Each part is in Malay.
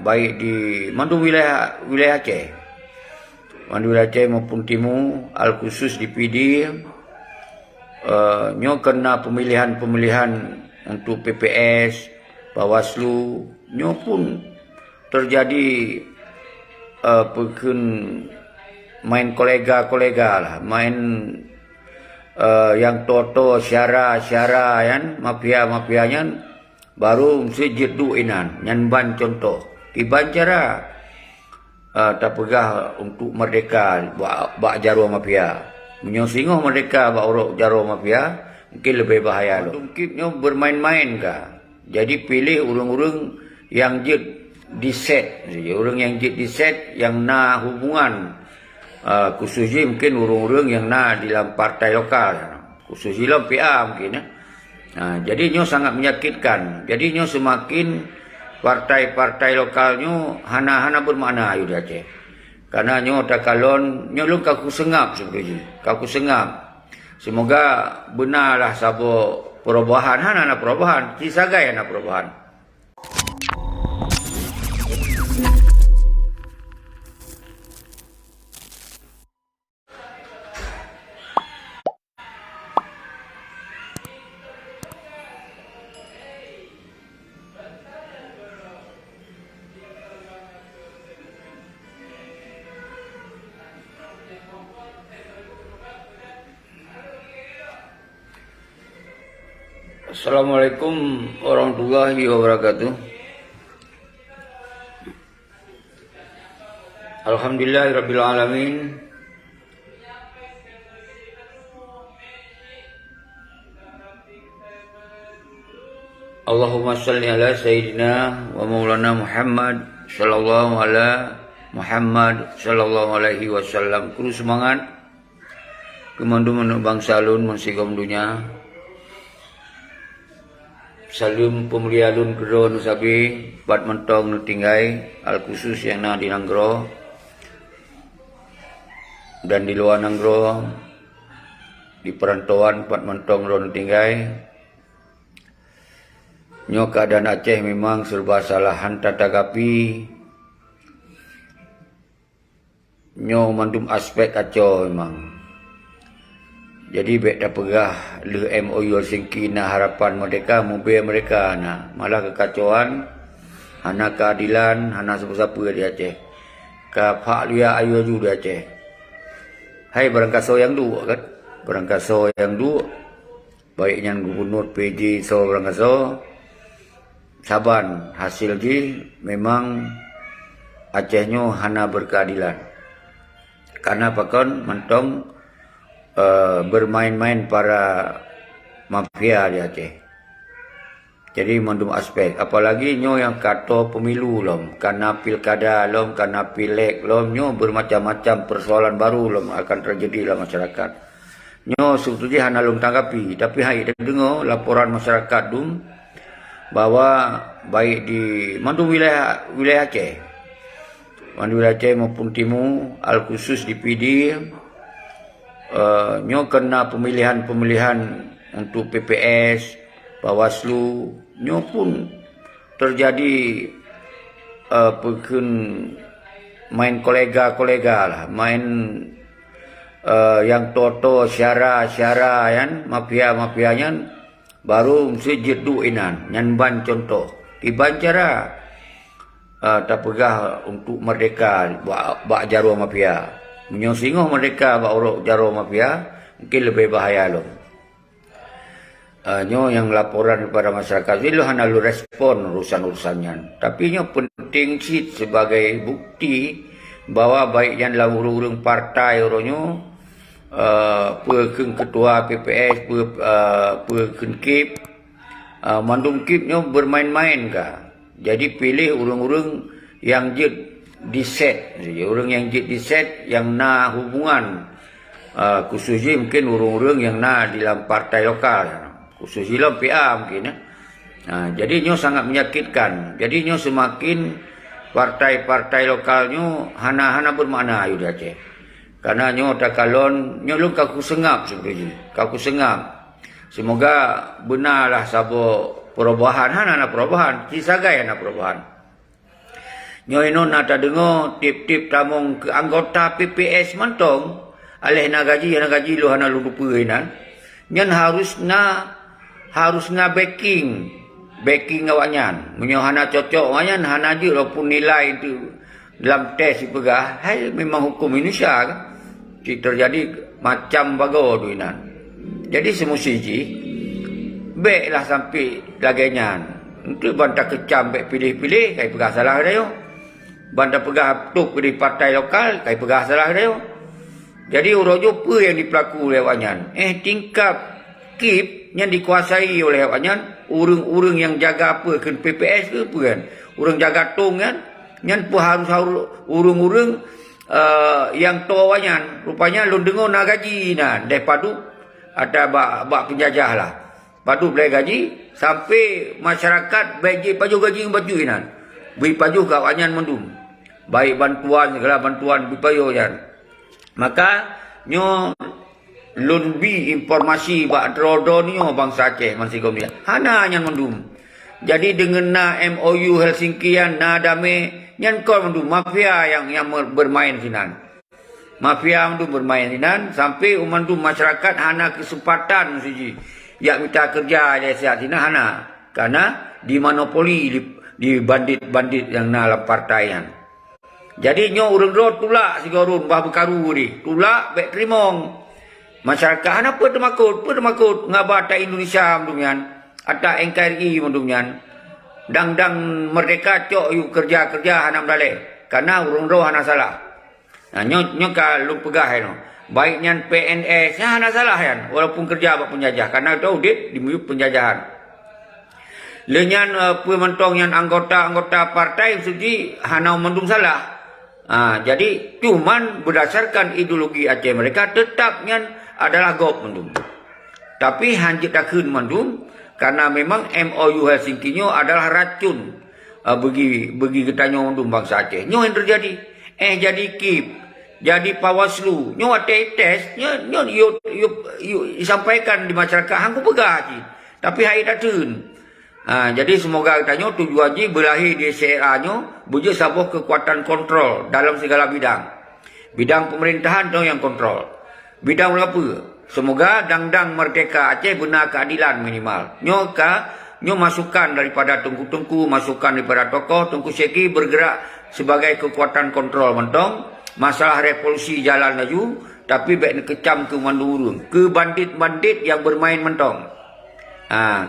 baik di mandu wilayah Aceh, mandu wilayah Aceh maupun Timur, al khusus di PD, nyo kena pemilihan untuk PPS, Bawaslu, nyo pun terjadi pekun main kolega lah, main yang toto syara kan, mafia-mafianya baru sejid duinan nyan contoh tiban cara tak pegah untuk merdeka bak jarwa mafia menyosingoh merdeka bak uruk jarwa mafia mungkin lebih bahaya lo mungkinnya bermain-main kah. Jadi pilih urang-urang yang jid diset, orang yang jid diset yang na hubungan khususnya mungkin urang-urang yang na dalam partai lokal, khususnya dalam PA mungkin ya. Jadi nyo sangat menyakitkan. Jadi nyo semakin partai-partai lokalnya hana bermakna ayu Aceh. Karena nyo tak kalon nyo lu kaku sengap sebenarnya. Kaku sengap. Semoga benarlah sabo perubahan hana perubahan, cisagai hana perubahan. Assalamualaikum warahmatullahi wabarakatuh. Alhamdulillahirabbil alamin. Allahumma shalli ala sayyidina wa maulana Muhammad sallallahu ala Muhammad sallallahu alaihi wasallam. Kuru semangat kemandu menuk bangsa alun mensigom dunia. Salam pemulia alun kedua nusabi pat mentong nutinggai al khusus yang na di Nanggro dan di luar Nanggro di perantauan pat mentong ro nutinggai. Nyo keadaan Aceh memang serba salahan tatagapi. Nyo mandum aspek kacau memang. Jadi baik dah pegah le MOU Helsinki na harapan mereka mobil mereka na malah kekacauan hana keadilan hana siapa-siapa di Aceh. Ka Pak Lia Ayu di Aceh. Hai barangkaso yang dua kan. Barangkaso yang dua baiknya gubernur PJ so barangkaso saban hasil ji memang Acehnya hana berkeadilan. Karena pakon mentong bermain-main para mafia di Aceh. Jadi mandum aspek. Apalagi nyo yang kata pemilu lom, karena pilkada lom, karena pilek lom, nyo bermacam-macam persoalan baru lom akan terjadi dalam masyarakat. Nyo sebetulnya hana lom tanggapi, tapi hai dengar laporan masyarakat dum bahwa baik di mandum wilayah Aceh, mandum wilayah Aceh maupun Timur, al khusus di PD, nyo kena pemilihan untuk PPS, Bawaslu, nyo pun terjadi pekun main kolega lah, main yang toto syara kan, mafia-mafianya baru sejid duinan nyan contoh tiban cara tak pegah untuk merdeka bak jarwa mafia menyosingoh merdeka bak uruk jarwa mafia mungkin lebih bahaya lo. Nyo yang laporan kepada masyarakat ini lo hanya lo respon urusan-urusannya, tapi nyo penting sih sebagai bukti bahwa baiknya dalam urung-urung partai orangnya pekun ketua PPS pekun KIP mandum KIP nyo bermain-main kah. Jadi pilih urung-urung yang jid diset, orang yang jid diset yang na hubungan khususnya mungkin urung-urung yang na dalam partai lokal, khususnya dalam PA mungkin ya. Jadi nyo sangat menyakitkan. Jadi nyo semakin partai-partai lokalnya hana bermakna ayu Aceh. Karena nyo tak kalon nyo lu kaku sengap sebenarnya. Kaku sengap. Semoga benarlah sabo perubahan hana perubahan, cisagai hana perubahan. Nyo ino nata dengo tip-tip tamong ke anggota PPS mentong aleh na gaji lu hana lu dupuinan. Nyan harusna backing awanyan. Menyo hana cocok awanyan hana je walaupun nilai itu dalam tes pegah. Hai memang hukum Indonesia kan. Terjadi macam bago duinan. Jadi semusiji baiklah sampai lagainya. Untuk bantah kecam baik pilih-pilih kai pegah salah dia yo. Bantah pegah tuk di partai lokal kai pegah salah dia yo. Jadi urojo apa yang dipelaku oleh awanyan? Tingkap KIP yang dikuasai oleh awanyan, urang-urang yang jaga apa ke PPS ke apa kan? Urang jaga tong kan? Yang pun harus urang-urang yang to awanyan. Rupanya lu dengar nak gaji nah, daripada ada bak penjajah lah. Padu beli gaji sampai masyarakat bagi paju gaji yang baju inan. Beri paju ke awanyan mendum. Baik bantuan segala bantuan beri paju kan. Maka nyo lumbi informasi bak drodo nyo bangsa Aceh masih dia. Hana yang mendum. Jadi dengan na MOU Helsinkian na damai nyan kau mendum mafia yang bermain sinan. Mafia mendum bermain sinan sampai mendum masyarakat hana kesempatan siji. Ya minta kerja dia sihat sinan hana karena dimonopoli di bandit-bandit yang dalam partaian. Jadi nyo urang rot tulak sigorun bah bekaru ni. Tulak bek trimong. Masyarakat hana apa temakut ngabata Indonesia mendungan. Ada NKRI mendungan. Dang merdeka cok yu kerja hana mdale. Karena urang roh hana salah. Nah nyo ka lu pegah no. Baik nyan PNS hana salah kan. Walaupun kerja bak penjajah karena tu audit dimuyup penjajahan. Lenyan pementong yang anggota partai suci hana mendung salah. Jadi cuman berdasarkan ideologi Aceh mereka tetapnya adalah gop mendum. Tapi hanjit takun mendum karena memang MOU Helsinki nyo adalah racun bagi kita mendum bangsa Aceh. Nyo yang terjadi jadi KIP, jadi Bawaslu, nyo tes, nyo disampaikan di masyarakat hangku pegah tapi hai datun. Jadi semoga katanya tujuan ji berakhir di CRA-nyo bujuk sabuh kekuatan kontrol dalam segala bidang. Bidang pemerintahan tu yang kontrol. Bidang apa? Semoga dang merdeka Aceh benar keadilan minimal. Nyo masukan daripada tengku-tengku, masukan daripada tokoh, tengku seki bergerak sebagai kekuatan kontrol mentong. Masalah revolusi jalan laju, tapi baik kecam ke mandurun, ke bandit-bandit yang bermain mentong.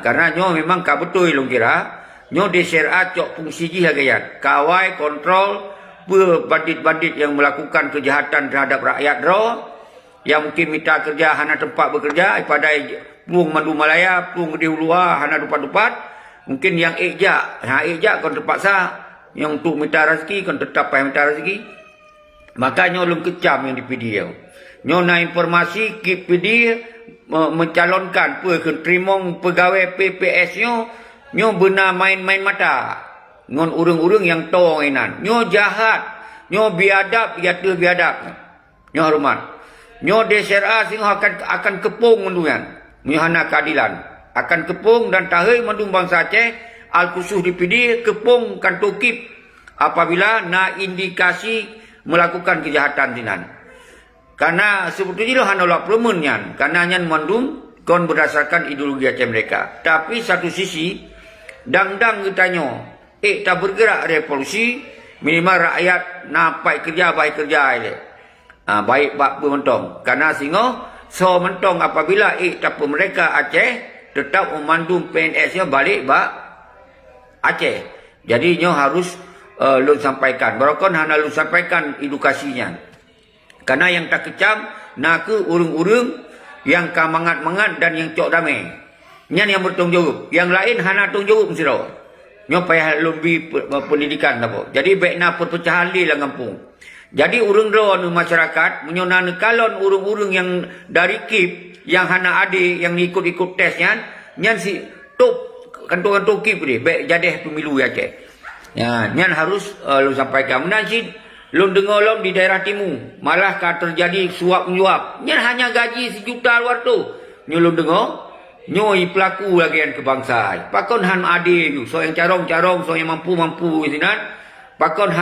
Karena nyo memang ka betul long kira nyo DSRA cok fungsi ji hagayan kawai kontrol bandit-bandit yang melakukan kejahatan terhadap rakyat ro yang mungkin minta kerja hana tempat bekerja pada Pluang Mandu Malaya, Pluang Gede Ulua hana tempat mungkin yang ejak kon terpaksa yang untuk minta rezeki kon tetap payah minta rezeki. Maka nyo lum kecam yang dipidi nyo na informasi KIP mencalonkan trimong pegawai PPS nyo benar main-main mata ngon urang-urang yang tong inan nyo jahat nyo biadab nyo hormat nyo DSRA sing akan kepung mendungan nyo hana keadilan akan kepung dan tahai mendung bangsa Aceh al-khusus dipidi kepung kantor KIP apabila na indikasi melakukan kejahatan sinan. Karena sebetulnya hanya lah permenyan. Karena nyan mandum kon berdasarkan ideologi Aceh mereka. Tapi satu sisi dang kitanya tak bergerak revolusi minimal rakyat napai kerja baik kerja ile. Baik bak pementong. Karena singo so mentong apabila tak mereka Aceh tetap memandum PNS-nya balik bak Aceh. Jadi nyo harus lu sampaikan. Barokon hana lu sampaikan edukasinya. Karena yang tak kecam, nak ke urung-urung yang kamangat-mangat dan yang cok damai. Nyan yang bertanggung jawab. Yang lain hana tanggung jawab mesti rawat. Nyo payah lebih pendidikan apa. Jadi baikna perpecahan li lah kampung. Jadi urung rawan masyarakat menyonan kalon urung-urung yang dari KIP yang hana ade yang ikut-ikut tesnya nyan si top kantor-kantor KIP ni baik jadi pemilu Aceh. Ya, nyan harus lu sampaikan menansi. Lom dengar lom di daerah timur. Malah kan terjadi suap-menyuap. Nyan hanya gaji 1 juta luar tu. Nyo lom dengar. Nyoi pelaku lagi yang kebangsaan. Pakon han ade you. So yang carong-carong. So yang mampu-mampu. Sinan. Pakon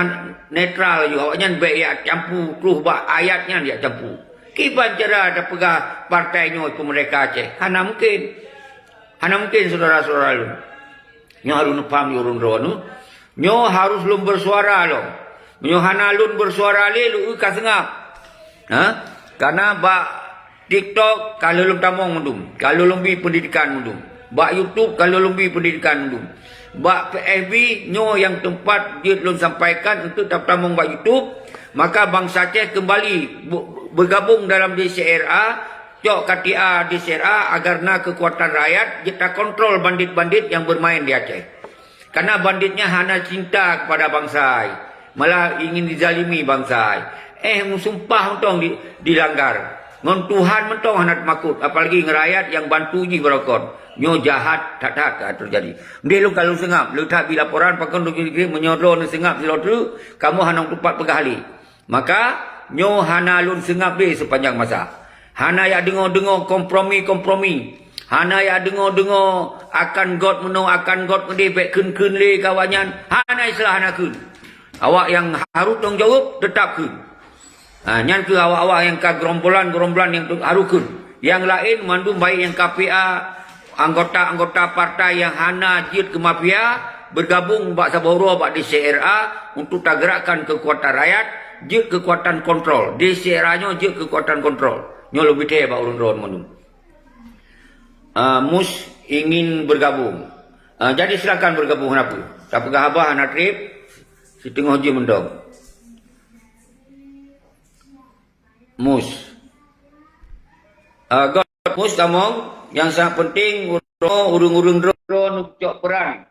netral juga. Awaknya baik ya campur keruh bak ayatnya dia campur. Kiban cara ada pegah partainya itu mereka Aceh. Hana mungkin saudara-saudara lu. Nyo harus paham urun rono. Nyo harus lum bersuara lo. Nyo hana lun bersuara le lu ka sengap. Ha? Karena bak TikTok kalau lum tamong mendum. Kalau lum bi pendidikan mendum. Bak YouTube kalau lum bi pendidikan mendum. Bak PFB nyo yang tempat dia belum sampaikan untuk tamong bak YouTube, maka bangsa Aceh kembali bergabung dalam DCRA, cok KTA DCRA agar na kekuatan rakyat kita kontrol bandit-bandit yang bermain di Aceh. Karena banditnya hanya cinta kepada bangsa, malah ingin dizalimi bangsa. Sumpah mentong dilanggar. Ngon Tuhan mentong hanat makut, apalagi ngerayat yang bantu ji berokon. Nyo jahat tak terjadi. Dia lu kalau sengap, lu tak bila laporan pakon lu menyodor ni sengap silo tu, kamu hanang tempat pegahli. Maka nyo hana lun sengap be sepanjang masa. Hana ya dengar kompromi. Hana ya dengar akan God mende bek kun le kawanyan. Hana islah hana kun. Awak yang harus tanggung jawab tetap kun. Nyan ke awak-awak yang ka gerombolan yang harus kun. Yang lain mandu baik yang KPA, anggota-anggota partai yang hana jid ke mafia bergabung bak Saboro bak DCRA untuk gerakkan kekuatan rakyat, jid kekuatan kontrol. DCRA-nya jid kekuatan kontrol. Nyo lebih teh bak urun-urun mandu. Mus ingin bergabung. Jadi silakan bergabung kenapa? Tak pegah abah anak trip si tengah je mendong. Mus. Mus tamong yang sangat penting urung-urung drone cok peran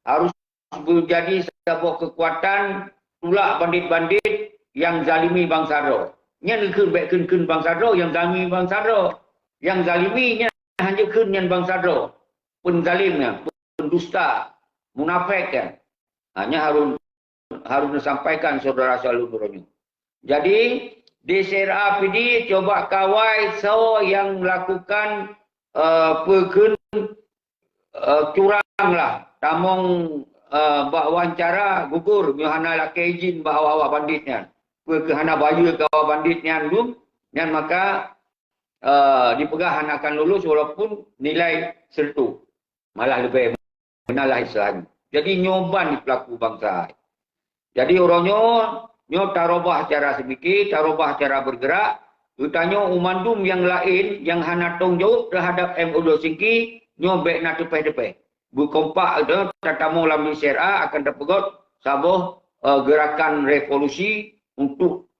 harus menjadi sebuah kekuatan tolak bandit-bandit yang zalimi bangsa ro. Nya kun bangsa ro yang zalimi bangsa ro. Yang zaliminya hanya kun yang bangsa ro. Penzalimnya, pendusta, munafik kan. Hanya harus disampaikan saudara saudara. Jadi DCRA PD coba kawai so yang melakukan pergun curang lah. Tamong bak wawancara gugur. Mihana laki izin bahawa banditnya. Kehana bayu kawa banditnya dum. Dan maka dipegah akan lulus walaupun nilai sertu. Malah lebih benalah istilahnya. Jadi nyoban di pelaku bangsa. Jadi orangnya nyo tarobah cara sedikit, tarobah cara bergerak. Utanya umandum yang lain yang hana tanggung jawab terhadap MO2 Singki, nyo bek na tepeh-tepeh. Berkompak ada tatamu lam DCRA akan terpegot sabuh gerakan revolusi untuk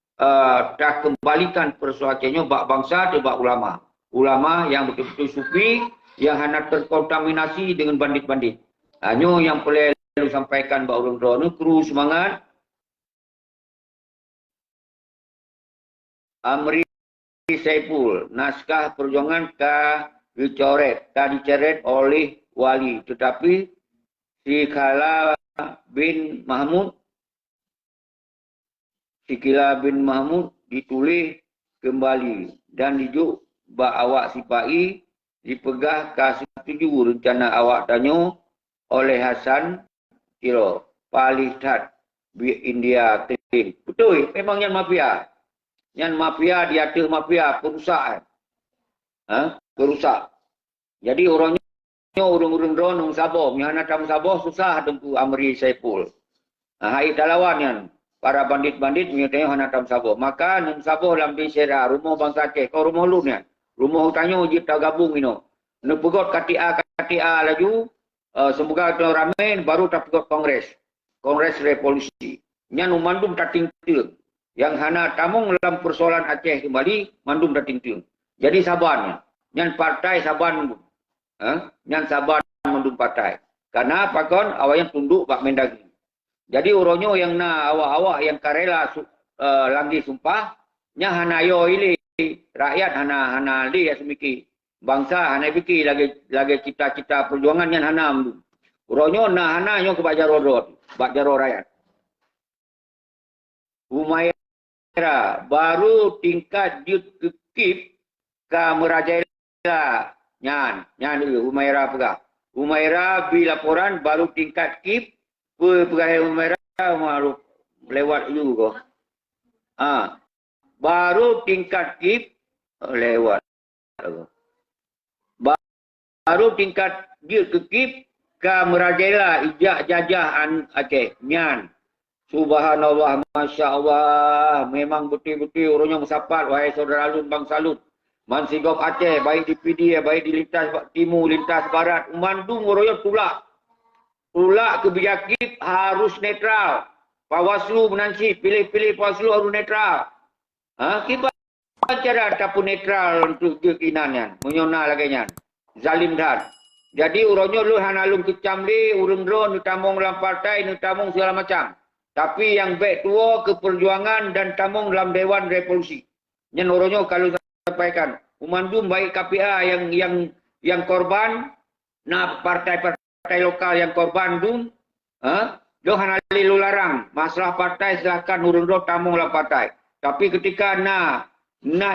tak kembalikan persoalannya bak bangsa dan bak ulama. Ulama yang betul-betul sufi yang hana terkontaminasi dengan bandit-bandit. Nyo yang perlu sampaikan bak urun rono kru semangat. Amri Saiful, naskah perjuangan dicoret oleh wali, tetapi Sikila bin Mahmud ditulis kembali dan dijuk bak awak sipai dipegah ke 7 rencana awak tanyo oleh Hasan Tiro Palihat di India. Betul, memangnya mafia. Yang mafia diatur mafia perusak. Perusak. Jadi orangnya urung-urung drone Sabah, nyana tam Sabah susah tempu Amri Saiful. Hai talawan yang para bandit-bandit nyatanya hana tam Sabah. Maka nang Sabah dalam DCRA rumah bangsa Aceh, kau rumah lu ni. Rumah hutannya uji tak gabung ino. Nu pegot KTA laju semoga itu ramai baru tak pegot Kongres Revolusi. Nyan umandum tak tinggal. Yang hana tamung dalam persoalan Aceh kembali mandum dating tiung. Jadi sabarnya, nyan partai sabar mandum. Nyan sabar mandum partai. Karena pakon awak yang tunduk bak Mendagri. Jadi uronyo yang na awak-awak yang karela lagi sumpah, nya hana yo ili rakyat hana li ya semiki. Bangsa hana biki lagi cita-cita perjuangan nyan hana mandum. Uronyo na hana yo ke bak jaro rakyat. Baru tingkat kip ke Merajalela nyan dulu Humaira pegah. Humaira bi laporan baru tingkat kip pegah Humaira malu lewat juga. Baru tingkat KIP lewat. Baru tingkat dia ke KIP ke Merajela ijak jajahan Aceh. Nyan. Subhanallah, Masya Allah. Memang betul-betul orangnya musapat. Wahai saudara Lun, Bang Salut. Mansigop Aceh, baik di PD, baik di lintas timur, lintas barat. Mandung orangnya tulak. Tulak kebijakan harus netral. Bawaslu menansi, pilih-pilih Bawaslu harus netral. Kita cara ataupun netral untuk kekinannya. Menyona lagi nya. Zalim dah. Jadi orangnya lu hanalum kecam di, urung drone, nutamong dalam partai, nutamong segala macam. Tapi yang baik tua ke perjuangan dan tamong dalam Dewan Revolusi. Yang orangnya kalau sampaikan, umandum baik KPA yang korban, nah partai-partai lokal yang korban dum, dohan ali lu larang. Masalah partai silakan urung do tamong dalam partai. Tapi ketika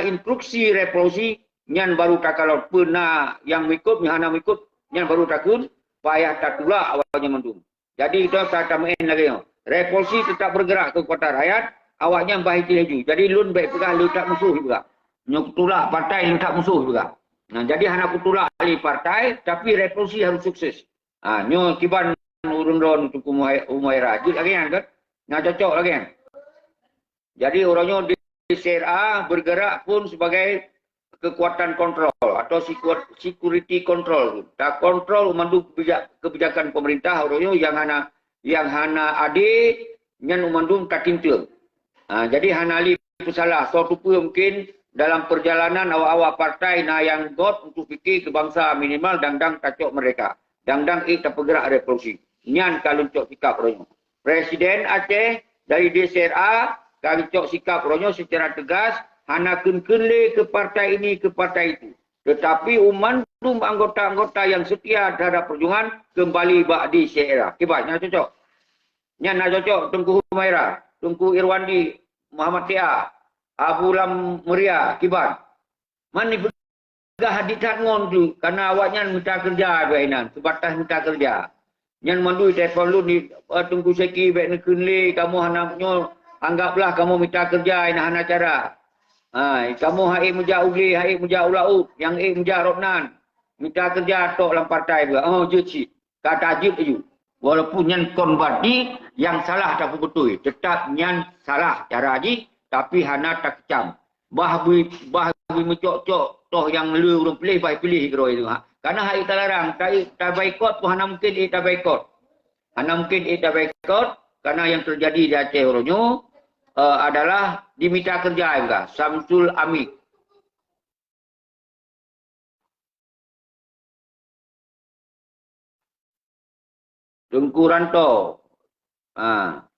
instruksi revolusi, nyan baru tak kalau pernah yang ikut, nyana ikut, nyan baru takun, payah tak tulak awalnya mendung. Jadi kita tak tamain lagi. Revolusi tetap bergerak ke kota rakyat, awaknya baik laju. Jadi lun baik pegang, lu tak musuh juga. Nyok tulak partai, lu tak musuh juga. Nah, jadi hana kutulak ahli partai, tapi revolusi harus sukses. Nyok kiban urun-urun untuk umairah. Jadi lagi kan? Nah, cocok lagi kan? Jadi orangnya di CRA bergerak pun sebagai kekuatan kontrol atau security control. Tak kontrol memandu kebijakan pemerintah orangnya yang hana ade nyan umandum tak kintil. Jadi hana li salah. So tupu mungkin dalam perjalanan awak-awak partai yang got untuk fikir ke bangsa minimal dangdang kacok mereka. Dangdang tak bergerak revolusi. Nyan kalau cok sikap orangnya. Presiden Aceh dari DCRA kalau cok sikap orangnya secara tegas hana kenle ke partai ini ke partai itu. Tetapi umandum anggota-anggota yang setia terhadap perjuangan kembali bak di CRA. Kibatnya cocok. Nyana cocok Tengku Humaira, Tengku Irwandi, Muhammad Tia, Abu Lam Muria, Kiban. Mani begah haditat ngon tu karena awaknya minta kerja bainan, sebatas minta kerja. Nyan mandu telefon lu ni Tengku Seki baik nak kenli kamu hanaknya anggaplah kamu minta kerja ina hana cara. Kamu hai muja ugli, hai muja ulaut, yang muja Roknan. Minta kerja tok dalam partai juga. Oh je kata ajib je. Walaupun nyan konbadi yang salah tak betul. Tetap nyan salah cara haji tapi hana tak kecam. Bahwi mencok-cok toh yang lu urung pilih baik pilih kira itu. Karena hak kita larang, tak baikot pun hana mungkin tak baikot. Hana mungkin tak baikot karena yang terjadi di Aceh orangnya adalah diminta kerja juga. Samsul Amik. Tengku Ranto.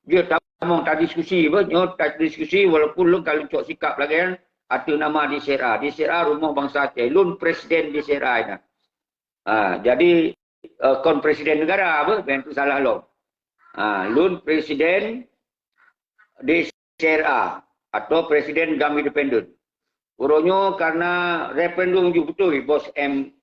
Dia tak diskusi apa, tak diskusi walaupun lu kalau cok sikap lagi kan ada nama di CRA. Di CRA Rumah Bangsa Aceh. Lun presiden di CRA ini. Jadi kon presiden negara apa? Bentuk salah lo. Lun presiden di CRA atau presiden GAM independen. Urunyo karena referendum juga betul bos M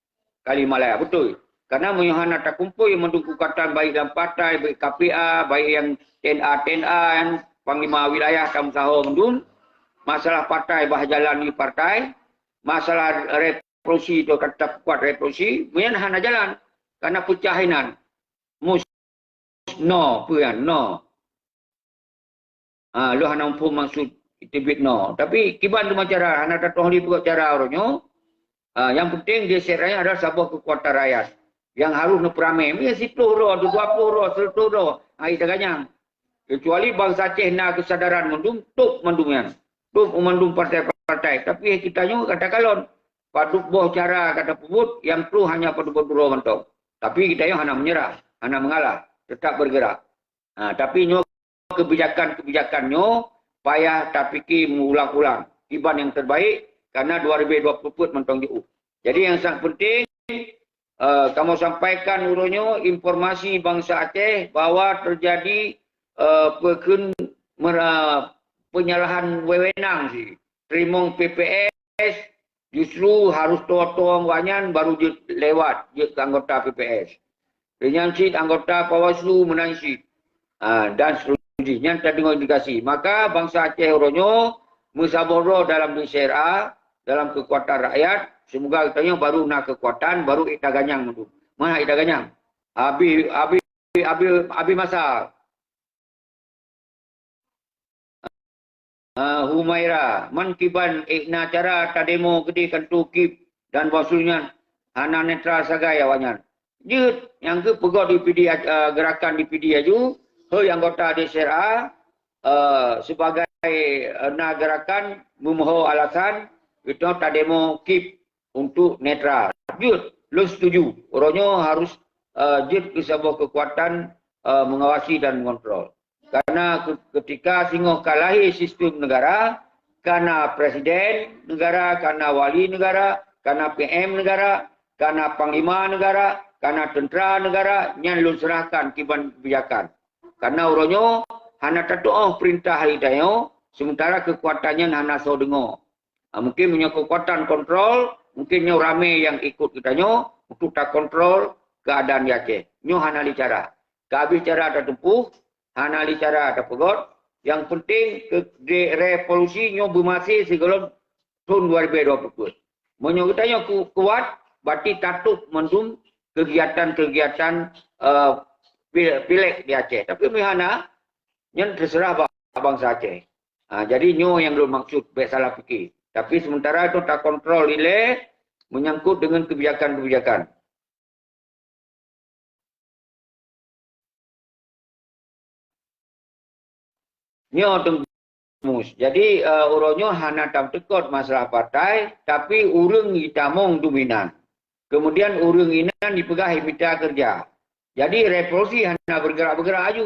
Kalimalaya betul. Karena menyuhana tak kumpul yang mendukung kekuatan baik dalam partai, baik KPA, baik yang TNA yang Panglima Wilayah kamu sahur mendun. Masalah partai, bah jalan di partai. Masalah revolusi itu kata kuat revolusi. Kemudian hana jalan. Karena pecahinan. No, puan, no. Lu hana mampu maksud tibit no. Tapi kiban tu cara, hana tak tahu ni buat cara orangnya. Yang penting dia seraya adalah sebuah kekuatan rakyat. Yang harus neperamai. Ini situ roh, 20 roh, 100 roh. Itu kanyang. Kecuali bangsa Aceh nak kesadaran mendung, tuk mendumian. Tuk memandung partai-partai. Tapi kita juga kata kalon. Paduk boh cara kata pebut, yang perlu hanya paduk roh mentong. Tapi kita yang hanya menyerah, hanya mengalah. Tetap bergerak. Tapi kebijakan-kebijakannya payah tak fikir mengulang-ulang. Iban yang terbaik karena 2020 put mentong di U. Jadi yang sangat penting kamu sampaikan urunyo informasi bangsa Aceh bahwa terjadi penyalahan wewenang sih. Terimong PPS justru harus toa-toa wanyan baru lewat ke anggota PPS. Penyansit anggota Bawaslu menansi dan seterusnya jadi yang terdengar indikasi. Maka bangsa Aceh Oronyo musaboro dalam DCRA, dalam kekuatan rakyat, semoga katanya baru nak kekuatan, baru Ida Ganyang mendu. Mana Ida Ganyang? Abi Masal. Humaira, man kiban ikna cara tademo gede kantu kip dan wasulnya hana netral sagai awanyan. Jut yang ke pegawai di PD gerakan di PD aju, he anggota DCRA sebagai gerakan memohon alasan itu tademo kip untuk netral. Jut, lu setuju. Orangnya harus jut ke sebuah kekuatan mengawasi dan mengontrol. Karena ketika singoh kalahi sistem negara, karena presiden negara, karena wali negara, karena PM negara, karena panglima negara, karena tentera negara, yang lu serahkan kiban kebijakan. Karena orangnya hana tatuh perintah hidayah, sementara kekuatannya hana so dengar. Mungkin punya kekuatan kontrol, mungkinnya ramai yang ikut kitanya untuk tak kontrol keadaan di Aceh. Nyo hana bicara. Kehabis cara ada tempuh, hana bicara ada pegot. Yang penting revolusi nyo bermasih sebelum tahun 2020. Menyo kitanya kuat, berarti tatup mendung kegiatan-kegiatan pileg di Aceh. Tapi mihana yang terserah bangsa Aceh. Jadi nyo yang belum maksud baik salah fikir. Tapi sementara itu tak kontrol nilai menyangkut dengan kebijakan-kebijakan. Nyo tengmus. Jadi uronyo hana tam tekot masalah partai, tapi urung itamong dominan. Kemudian urung inan dipegah mitra kerja. Jadi revolusi hana bergerak-bergerak aju.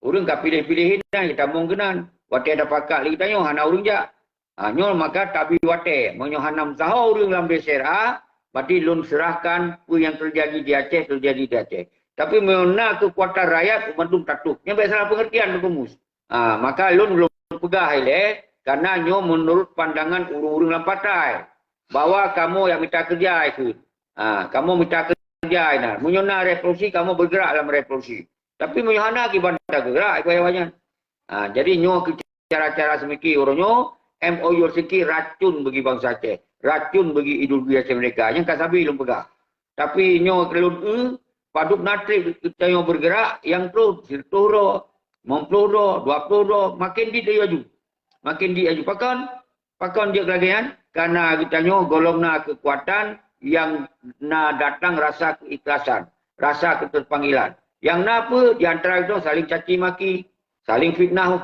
Urung tak pilih-pilihin itamong kenan. Wate ada pakak li tanyo hana urung jak. Nyol maka tabi wate menyohanam tahu urang dalam DCRA, berarti lun serahkan apa yang terjadi di Aceh terjadi di Aceh. Tapi mena kekuatan rakyat mendung tatuk. Yang baik salah pengertian berkumus. Maka lun belum pegah ile karena nyo menurut pandangan urung-urung dalam partai bahwa kamu yang minta kerja ikut. Kamu minta kerja ina. Menyona revolusi kamu bergerak dalam revolusi. Tapi menyohana akibat gerak ikut. Jadi nyo cara-cara semiki urunyo MOU Siki racun bagi bangsa Aceh. Racun bagi ideologi Aceh mereka. Yang kasabi belum pegang. Tapi nyo kelun paduk natrip kita yang bergerak. Yang tu sirturo, mempeluro, 20, makin dia aju. Makin dia aju. Pakan dia kelagian. Karena kita nyo golongna kekuatan yang na datang rasa keikhlasan. Rasa keterpanggilan. Yang napa di antara itu saling caci maki. Saling fitnah.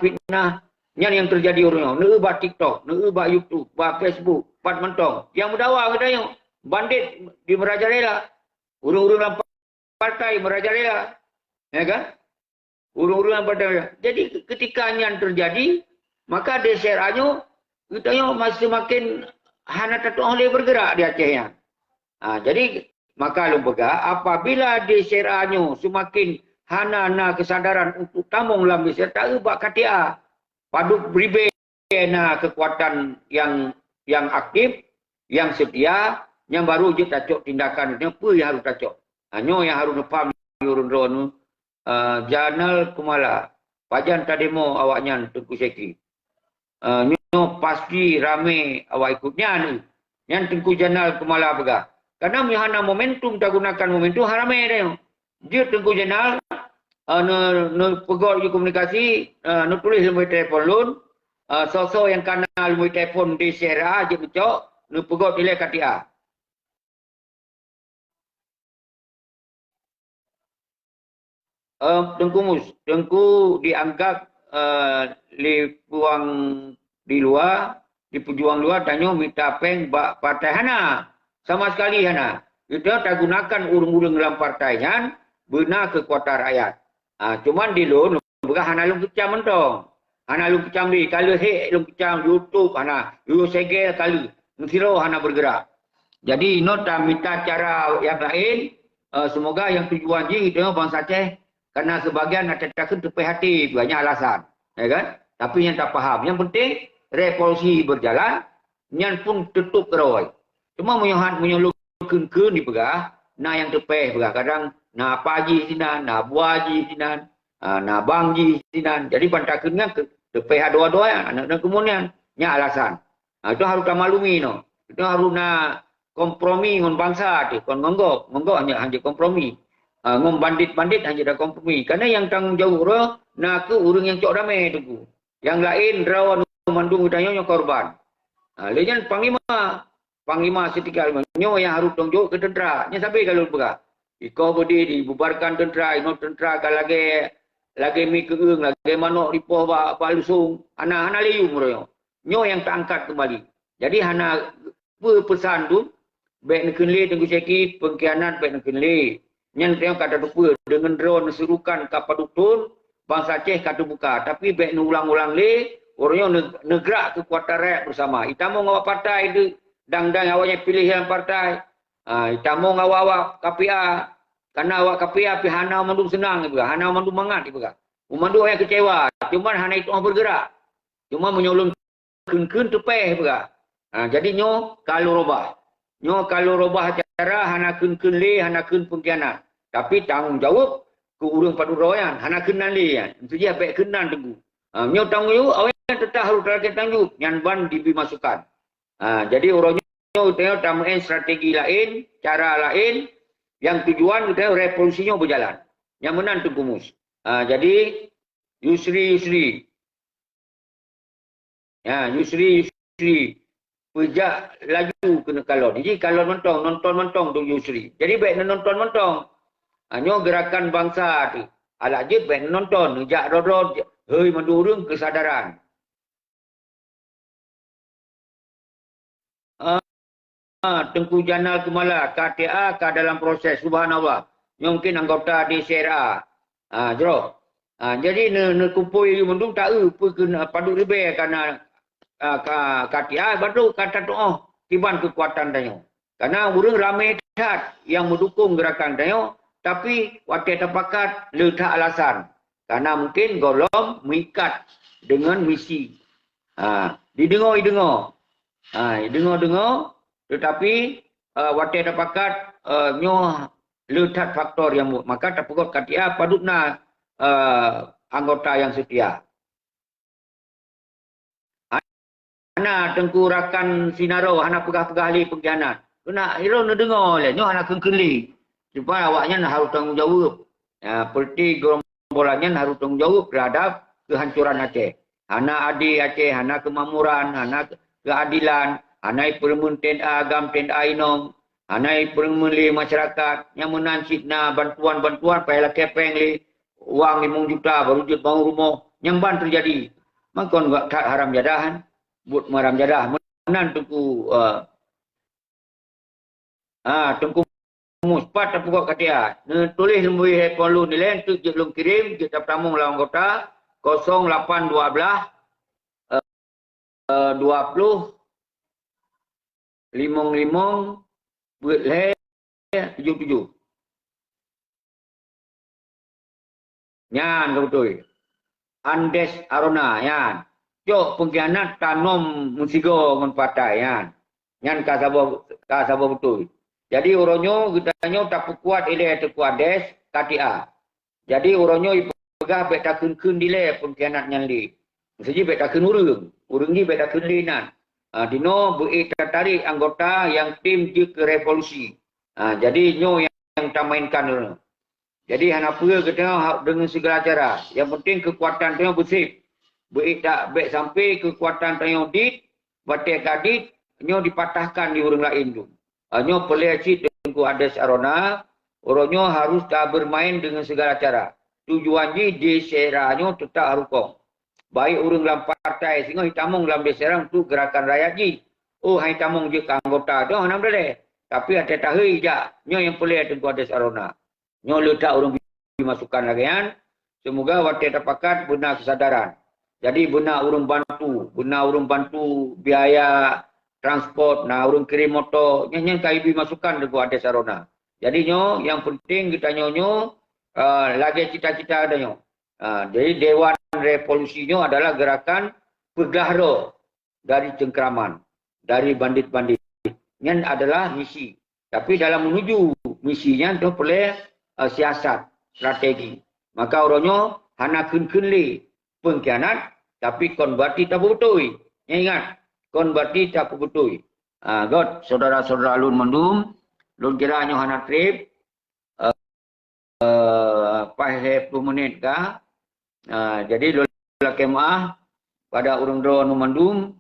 Yang terjadi orang ni ubah TikTok, ni ubah YouTube, ubah Facebook, pat mentong. Yang mendawang katanya, bandit di merajalela. Urung-urung dalam partai merajalela. Ya kan? Urung-urung dalam partai. Jadi ketika yang terjadi, maka DCRA-nya katanya masih makin hana tatu oleh bergerak di Acehnya. Jadi maka lembaga apabila DCRA-nya semakin hana kesadaran untuk tamung dalam DCRA, tak ubah katia. Paduk berbeza kekuatan yang aktif, yang setia, yang baru je tacok tindakan ini apa yang harus tacok. Hanya yang harus nepam urun-urun Janal Kumala, pajan tademo awaknya Tengku Seki. Nyo pasti rame awak ikutnya ni. Yang Tengku Janal Kumala pegah. Karena mihana momentum tak gunakan momentum harame dia. Dia Tengku Janal pegawai komunikasi, tulis lembaga telefon lun, sosok yang kena lembaga telefon di DCRA je becok, pegawai nilai KTA. Tengku dianggap puang di luar, di pejuang luar, tanya minta peng partai hana. Sama sekali hana. Kita tak gunakan urung-urung dalam partainya, benar kekuatan rakyat. Cuman di lun, bukan hana lun kecam mentong. Hana lun kecam di, kalau lun kecam YouTube, hana, lu segel kali. Nusiro hana bergerak. Jadi, nota minta cara yang lain, semoga yang tujuan je, itu bangsa Aceh, karena sebagian ada takut tepi hati, banyak alasan. Ya kan? Tapi yang tak faham. Yang penting, revolusi berjalan, yang pun tutup kerawai. Cuma menyolok ke ni pegah, na yang tepi pegah. Kadang, na pagi sinan, na buah haji sinan. Nah bang ji sinan. Jadi bantakennya ke depan dua-dua ya. Anak kemudian nya alasan. Itu harus maklumi no. Itu harus na kompromi ngon bangsa tu. Kon ngonggo hanya kompromi. Ngom bandit hanya dah kompromi. Karena yang tanggung jawab roh nak ke urang yang cok damai tu. Yang lain rawan mandung utanya korban. Lejan panglima setika nyo yang harus tanggung jawab ke tentera. Nya sampai kalau berah. Iko bodi dibubarkan tentera, ino tentera lagi mi keung, lagi manok ripoh balusung, hana liu muryo. Nyo yang terangkat kembali. Jadi hana pesan tu, baik nak kenli tengku seki, pengkhianat baik nak kenli. Nyan tengok kata tu dengan drone serukan kapal dutun, bangsa Aceh kata buka. Tapi baik nak ulang-ulang le, orangnya negrak kekuatan rakyat bersama. Itamo ngawak partai itu, dang-dang awaknya pilihan partai. Itamo ngawak KPA. Karena awak KPA pi hana mandung senang ibu, hana mandung mangat ibu. Mandung yang kecewa, cuma hana itu bergerak. Cuma menyolong kun tepeh ibu. Jadi nyo kalau robah cara hana kun le, hana kun pengkhianat. Tapi tanggung jawab ke urang padu royan, hana kenan le ya. Itu dia baik kenan tegu. Nyo tanggung jawab awak tetap harus terkait tanggung nyan ban dibi masukan. Jadi orangnya tengok tamuin strategi lain, cara lain. Yang tujuan kita revolusinya berjalan. Yang menang tu Gumus. Jadi Yusri. Ya, Yusri. Pejak laju kena kalon. Jadi kalon mentong tu Yusri. Jadi baik nonton mentong. Hanya gerakan bangsa tu. Alak je baik nonton. Jak rodot. Hei mendurung kesadaran. Tengku Janal Kemala, KTA dalam proses, subhanallah. Mungkin anggota di CRA. Jadi kumpul mendung tak kena padu lebih karena KTA baru kata tu tiban kekuatan danyo. Karena orang ramai dah yang mendukung gerakan danyo, tapi waktu terpakat letak alasan. Karena mungkin golong mengikat dengan misi. Didengar. Tetapi waktu terpakat nyo letak faktor yang maka terpukul KTA padutna anggota yang setia. Hana tengku rakan sinaro, hana pegah-pegah ahli pengkhianat. Kena hero nak dengar le, nyo hana kengkeli. Supaya awaknya harus tanggung jawab. Seperti gerombolannya harus tanggung jawab terhadap kehancuran Aceh. Hana adi Aceh, hana kemakmuran, hana keadilan. Anai permun tenda agam tenda inong, anai permun le masyarakat yang menancit na bantuan payah kepeng le wang 5 juta baru jut bangun rumah nyamban terjadi. Mangkon gak haram jadahan, buat maram jadah menan tengku tengku muspat tapuk katia. Tulis lembu hepolu ni len tu jelum kirim kita tamung lawan kota 0812 20 limong buat le 77. Nyan betul. Andes Arona yan. Jok pengkhianat tanom musigo ngon patai yan. Nyan kasabo betul. Jadi oronyo gitanyo tak kuat ile te kuades KTA. Jadi oronyo ipegah bet takun dile pengkhianat nyan li. Mesti bet takun urang ni bet takun linan. Dino buik tertarik anggota yang tim je ke revolusi. Jadi nyo yang tamainkan. Jadi hana apa kita dengan segala cara. Yang penting kekuatan tengok bersih. Buik tak baik sampai kekuatan tengok dit, batik kadit, nyo dipatahkan di orang lain tu. Nyo pelacit tengku Ades Arona, orangnya harus tak bermain dengan segala cara. Tujuan je deseranyo tetap harukong. Baik orang dalam partai sehingga hitamong dalam deserang tu gerakan rakyat ji. Oh hitamong je ke anggota tu mana boleh. Tapi ada tahu je nyo yang boleh tengku Ades Arona. Nyo letak orang dimasukkan lagi kan. Semoga waktu terpakat benar kesadaran. Jadi benar orang bantu biaya transport, nah orang kirim motor, nyo KIB masukkan tengku Ades Arona. Jadi nyo yang penting kita nyo lagi cita-cita ada nyo. Jadi Dewan Revolusinya adalah gerakan pegahro dari cengkraman, dari bandit-bandit. Ini adalah misi. Tapi dalam menuju misinya itu perlu siasat, strategi. Maka orangnya hana kun li pengkhianat tapi kon berarti tak betul. Ingat, kon berarti tak betul. God saudara-saudara lun mandum, lun kira nyo hana trip pahe 10 menit kah. Jadi lun kemah pada urang dro nu mandum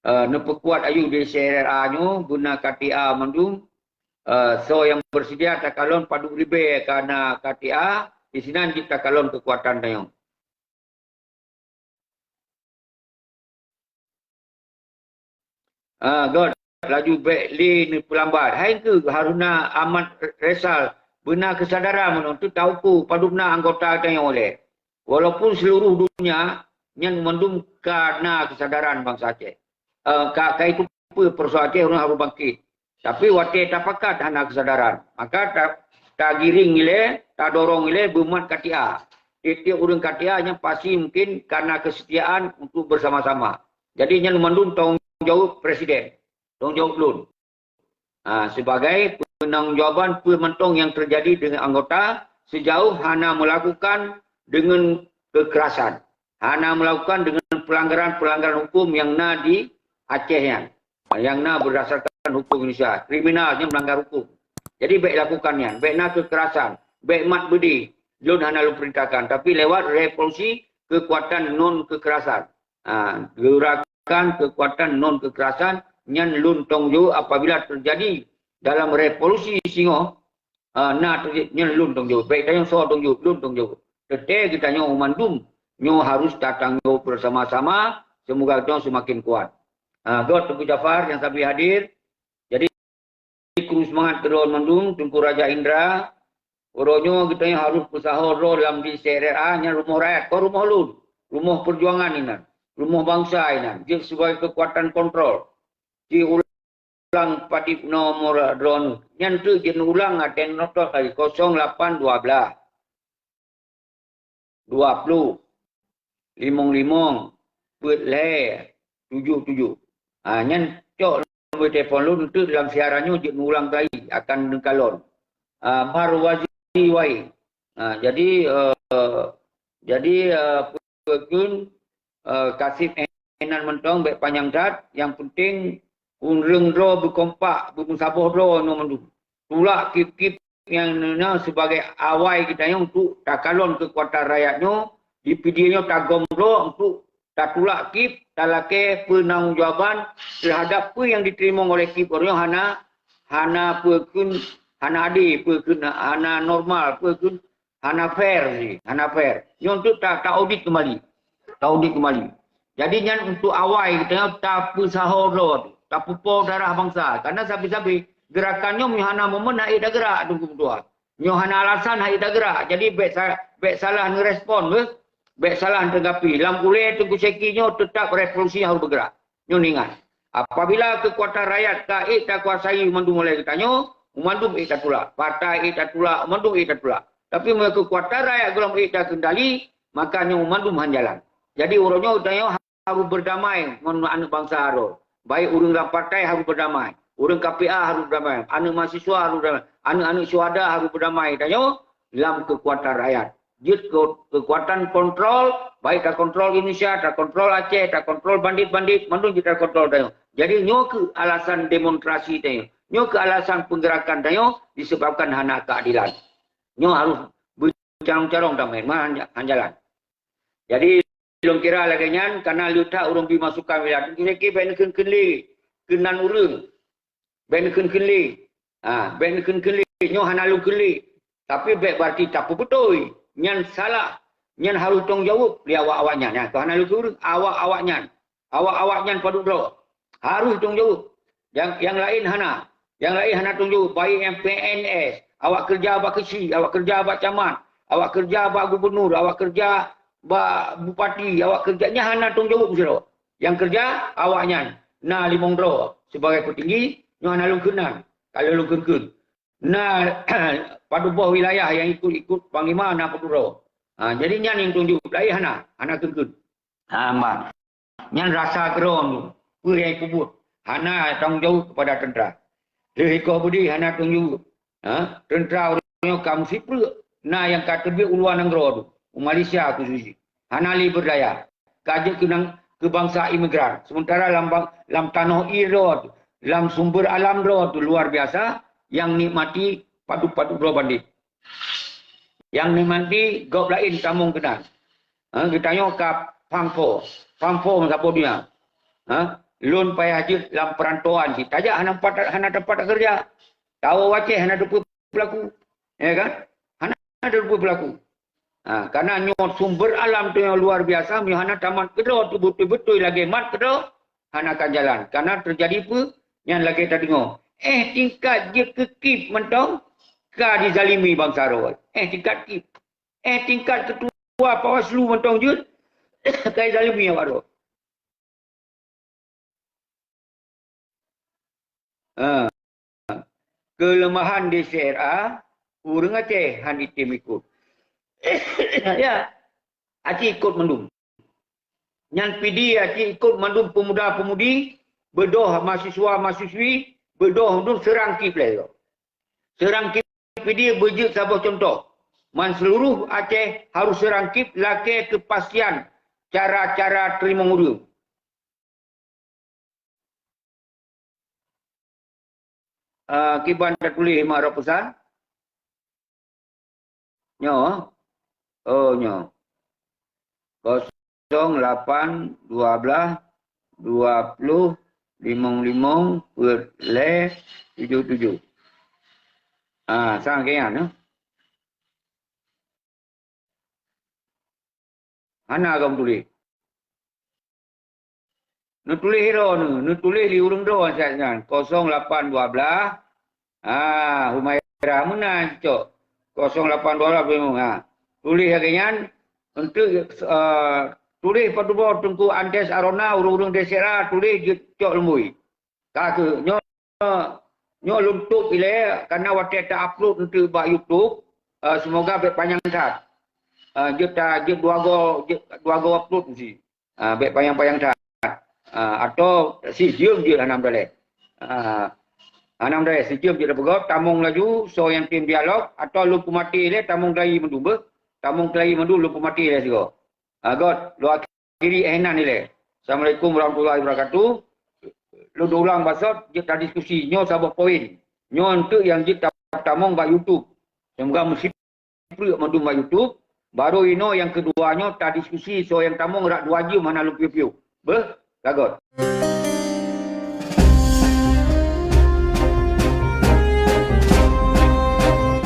nepekuat ayu di CRA nyo guna KTA mandum. So yang bersedia takalon padu ribe karena KTA di sini kita takalon kekuatan tayo. God laju baik li ni pelambat. Hai ke Haruna Ahmad Resal benar kesadaran menonton tahu ku padumna anggota tayo oleh. Walaupun seluruh dunia yang mendung karena kesadaran bangsa Aceh. Kai itu persoalan Aceh orang harus bangkit. Tapi wate tak pakat hana kesadaran. Maka tak giring ile, tak dorong ile bumat KTA. Tiap orang KTA nya pasti mungkin karena kesetiaan untuk bersama-sama. Jadi yang mendung tanggung jawab presiden. Tanggung jawab lun. Sebagai penanggung-jawaban pementong yang terjadi dengan anggota sejauh hana melakukan dengan kekerasan. Hana melakukan dengan pelanggaran-pelanggaran hukum yang na di Aceh yang na berdasarkan hukum Indonesia. Kriminalnya melanggar hukum. Jadi baik lakukannya. Baik na kekerasan. Baik mat budi. Lun hana lu perintahkan. Tapi lewat revolusi kekuatan non kekerasan. Gerakan kekuatan non kekerasan yang lun tongju apabila terjadi dalam revolusi singo. Yang lun tongju. Baik tanya soal tongju. Lun tongju. Tetap kita nyo umandum. Nyo harus datang bersama-sama. Semoga kita semakin kuat. God Tengku Jafar yang sampai hadir. Jadi kru semangat terus mandung Tengku Raja Indra. Orangnya kita yang harus berusaha dalam di CRA nya rumah rakyat. Kau rumah lu, rumah perjuangan ini, rumah bangsa ini. Dia sebagai kekuatan kontrol. Di ulang padi nomor drone. Yang tu dia ulang ada notor kali 0812 20 55 le 77. Yang cok nombor telefon lu itu dalam siarannya dia ulang kali akan dengkalon. Baru wajib wai. Jadi pun kasih enan mentong baik panjang dat. Yang penting unreng dro berkompak bermusabah dro no mendu. Tulak kip-kip yang sebagai awai kita yang untuk takalon kekuatan rakyatnya di videonya tagom dro untuk tak tulak kip talake penanggungjawab terhadap apa yang diterima oleh kip orang hana pekun hana adil pekun hana normal pekun hana fair yang untuk tak audit kembali jadi yang untuk awal kita tak pesahoro tak pupo darah bangsa karena sabi-sabi gerakannya hana momen naik dah gerak tunggu tua hana alasan naik dah gerak jadi baik salah ngerespon baik salah tanggapi. Lampu Tengku Sekinya tetap revolusi harus bergerak. Nyo ingat. Apabila kekuatan rakyat tak kuasai umandum oleh kitanya, umandum tak tulak. Partai tak tulak, umandum tak tulak. Tapi mereka kekuatan rakyat gelam tak kendali, maka nyo umandum hanjalan. Jadi orangnya kitanya harus berdamai dengan anak bangsa harus. Baik orang dalam partai harus berdamai. Orang KPA harus berdamai. Anak mahasiswa harus berdamai. Anak-anak syuhada harus berdamai. Kitanya dalam kekuatan rakyat. Dia kekuatan kontrol, baik tak kontrol Indonesia, tak kontrol Aceh, tak kontrol bandit-bandit, mandung kita kontrol tayo. Jadi nyo ke alasan demonstrasi tayo, nyo ke alasan penggerakan tayo disebabkan hana keadilan. Nyo harus bercarong-carong damai, hanjalan. Jadi belum kira lagi nyan karena luta urung dimasukkan wilayah. Kira-kira ben kenli, kenan urung, ben kenli, ben kenli, nyo hana lu kenli. Tapi baik berarti tak betul. Yang salah, yang harus tanggung jawab dia awak-awaknya. Nah, Tuhan lalu turun awak-awaknya padu bro. Harus tanggung jawab. Yang lain hana tanggung jawab. Baik yang PNS, awak kerja abak kecil, awak kerja abak camat, awak kerja abak gubernur, awak kerja abak bupati, awak kerjanya hana tanggung jawab bro. Yang kerja awaknya. Nah, limong bro sebagai petinggi, nyo hana lungkenan. Kalau lungken. Nah, pada buah wilayah yang ikut panglima na peduro. Jadi nyan yang tunjuk lai hana kengkun. Mbak. Nyan rasa kerom tu. Yang kubur. Hana tanggung jawab kepada tentera. Lehiko budi hana tunjuk. Tentera orangnya kamu sipil. Nah yang kata dia uluan anggro tu. Malaysia khususnya. Hanali berdaya. Kaja ke bangsa imigran. Sementara dalam tanah iro, dalam sumber alam tu luar biasa. Yang nikmati padu-padu bro bandit. Yang nikmati gop lain tamung kenal. Kita tanya ke Pangpo. Pangpo siapa dia? Lun payah je dalam perantauan si. Tajak hana dapat kerja. Tahu waceh hana dupa pelaku. Ya kan? Hana dupa pelaku. Karena nyot sumber alam tu yang luar biasa. Hana tamat kedua tu betul-betul lagi mat kedua. Hana akan jalan. Karena terjadi apa? Yang lagi tak dengar. Tingkat je kekip mentong. Ka dizalimi bangsa rawat. Tingkat kip. Tingkat ketua Bawaslu mentong je. Ka dizalimi awak rawat. Kelemahan DCRA urang Aceh han itim ikut. Ya, Aceh ikut mendung. Nyan PD Aceh ikut mendung pemuda-pemudi, berdoh mahasiswa-mahasiswi, berdoh mendung serang kip le. Serang kip PD berjek sabah contoh. Man seluruh Aceh harus serang kip lake kepastian cara-cara terima muda. Kiban tak tulis marah pesan. Nyo. Oh nyo. 08 12 20 55 77. Sang kian no. Ana kamu tulis. Nu tulis hero nu tulis di urung do kan 0812 Humairah menang cok 0812 memang tulis hakian untuk tulis padu tungku Andes Arona urung desera tulis cok lembui tak ke nyo luntuk ile karena waktu tak upload untuk buat YouTube semoga berpanjang tat je dua go upload mesti berpanjang tat atau si jom je anam dalek. Anam dalek si jom je dah bergop tamung laju so yang tim dialog atau lupa mati le tamung lagi mendu tamung lagi mendu lupa mati le sigo. God lu akhiri enan ni le. Assalamualaikum warahmatullahi wabarakatuh. Lu ulang basot je tak diskusi nyo sabah poin. Nyo untuk yang je tamung ba YouTube. Semoga mesti perlu mendu ba YouTube. Baru ino yang keduanya tak diskusi so yang tamung rak 2 jam mana lu piu-piu. Lagot.